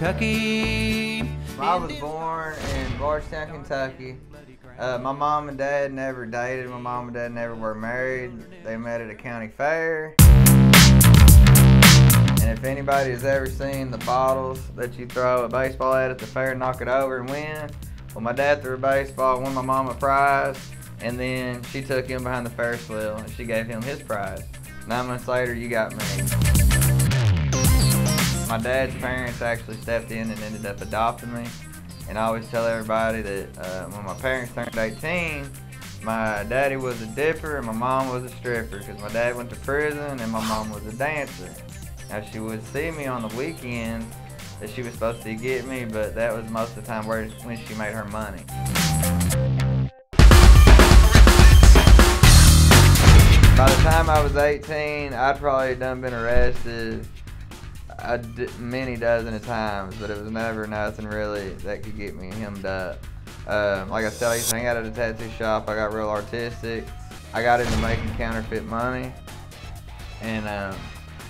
Kentucky. I was born in Bardstown, Kentucky. My mom and dad never dated. My mom and dad never were married. They met at a county fair. And if anybody has ever seen the bottles that you throw a baseball at the fair, knock it over and win, well, my dad threw a baseball, won my mom a prize, and then she took him behind the Ferris wheel and she gave him his prize. 9 months later, you got me. My dad's parents actually stepped in and ended up adopting me. And I always tell everybody that when my parents turned 18, my daddy was a dipper and my mom was a stripper, because my dad went to prison and my mom was a dancer. Now, she would see me on the weekends that she was supposed to get me, but that was most of the time when she made her money. By the time I was 18, I'd probably done been arrested many dozen of times, but it was never nothing really that could get me hemmed up. Like I said, I used to hang out at a tattoo shop. I got real artistic. I got into making counterfeit money, and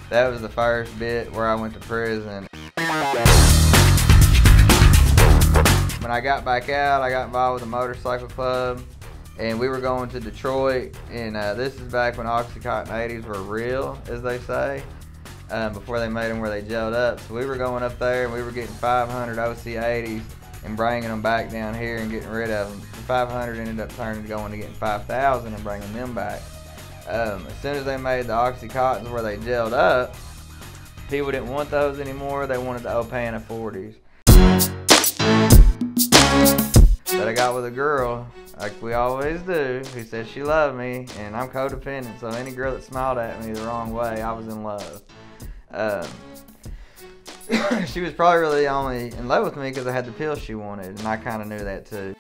that was the first bit where I went to prison. When I got back out, I got involved with a motorcycle club, and we were going to Detroit, and this is back when Oxycontin 80s were real, as they say, before they made them where they gelled up. So we were going up there, and we were getting 500 OC 80s and bringing them back down here and getting rid of them. The 500 ended up going to getting 5,000 and bringing them back. As soon as they made the Oxycontins where they gelled up, people didn't want those anymore. They wanted the Opana 40s. But I got with a girl, like we always do, who said she loved me, and I'm codependent, so any girl that smiled at me the wrong way, I was in love. She was probably really only in love with me because I had the pills she wanted, and I kind of knew that too.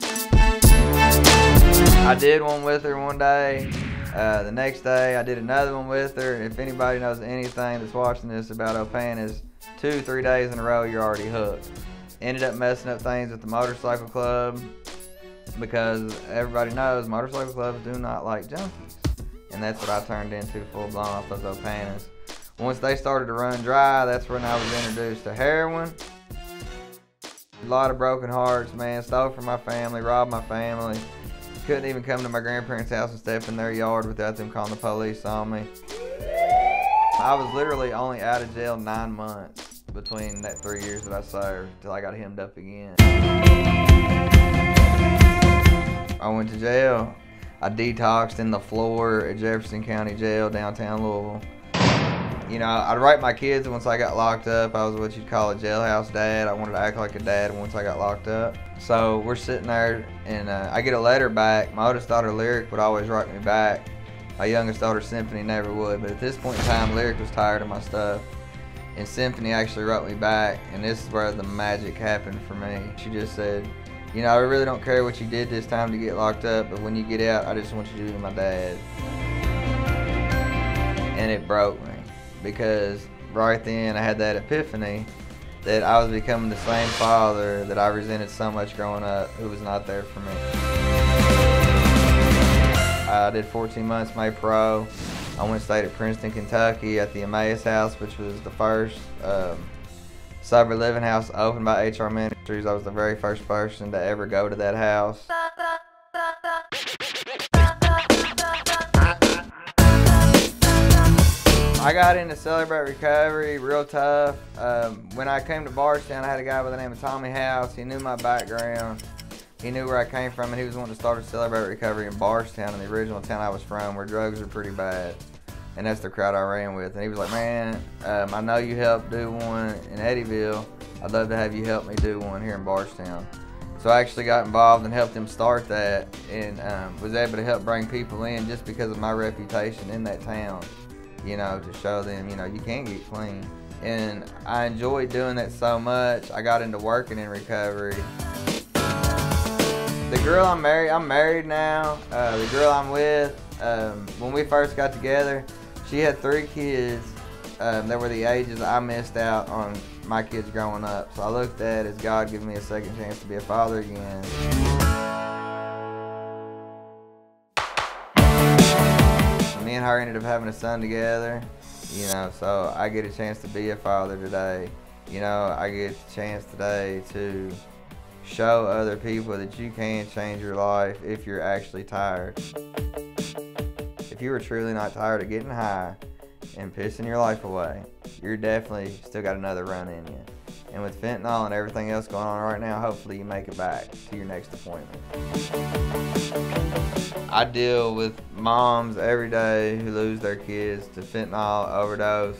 I did one with her one day. The next day, I did another one with her. If anybody knows anything that's watching this about Opanas, 2-3 days in a row, you're already hooked. Ended up messing up things at the motorcycle club, because everybody knows motorcycle clubs do not like junkies. And that's what I turned into full blown off those Opanas. Once they started to run dry, that's when I was introduced to heroin. A lot of broken hearts, man. Stole from my family, robbed my family. Couldn't even come to my grandparents' house and step in their yard without them calling the police on me. I was literally only out of jail 9 months between that 3 years that I served till I got hemmed up again. I went to jail. I detoxed in the floor at Jefferson County Jail, downtown Louisville. You know, I'd write my kids once I got locked up. I was what you'd call a jailhouse dad. I wanted to act like a dad once I got locked up. So we're sitting there, and I get a letter back. My oldest daughter, Lyric, would always write me back. My youngest daughter, Symphony, never would. But at this point in time, Lyric was tired of my stuff. And Symphony actually wrote me back, and this is where the magic happened for me. She just said, you know, I really don't care what you did this time to get locked up, but when you get out, I just want you to be my dad. And it broke me, because right then I had that epiphany that I was becoming the same father that I resented so much growing up, who was not there for me. I did 14 months, made pro. I went and stayed at Princeton, Kentucky at the Emmaus House, which was the first sober living house opened by HR Ministries. I was the very first person to ever go to that house. I got into Celebrate Recovery real tough. When I came to Bardstown, I had a guy by the name of Tommy House. He knew my background. He knew where I came from, and he was wanting to start a Celebrate Recovery in Bardstown, in the original town I was from, where drugs are pretty bad. And that's the crowd I ran with. And he was like, man, I know you helped do one in Eddyville. I'd love to have you help me do one here in Bardstown. So I actually got involved and helped him start that, and was able to help bring people in just because of my reputation in that town. You know, to show them, you know, you can get clean. And I enjoyed doing that so much, I got into working in recovery. The girl I'm married now. The girl I'm with, when we first got together, she had 3 kids that were the ages I missed out on my kids growing up. So I looked at it as God giving me a second chance to be a father again. Me and her ended up having a son together, you know, so I get a chance to be a father today. You know, I get the chance today to show other people that you can change your life if you're actually tired. If you are truly not tired of getting high and pissing your life away, you're definitely still got another run in you. And with fentanyl and everything else going on right now, hopefully you make it back to your next appointment. I deal with moms every day who lose their kids to fentanyl overdose,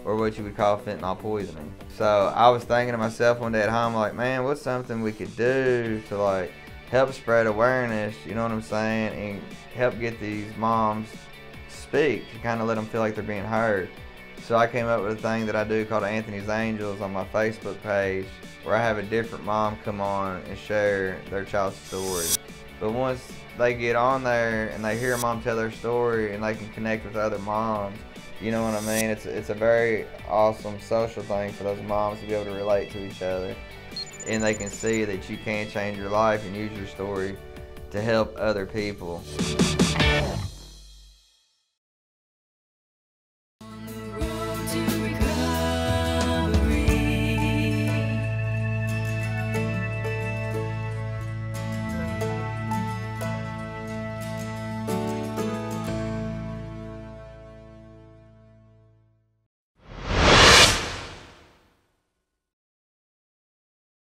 or what you would call fentanyl poisoning. So I was thinking to myself one day at home, like, man, what's something we could do to like help spread awareness, you know what I'm saying, and help get these moms to speak, to kind of let them feel like they're being heard. So I came up with a thing that I do called Anthony's Angels on my Facebook page, where I have a different mom come on and share their child's story. But once they get on there and they hear a mom tell their story and they can connect with other moms, you know what I mean? It's a very awesome social thing for those moms to be able to relate to each other. And they can see that you can change your life and use your story to help other people.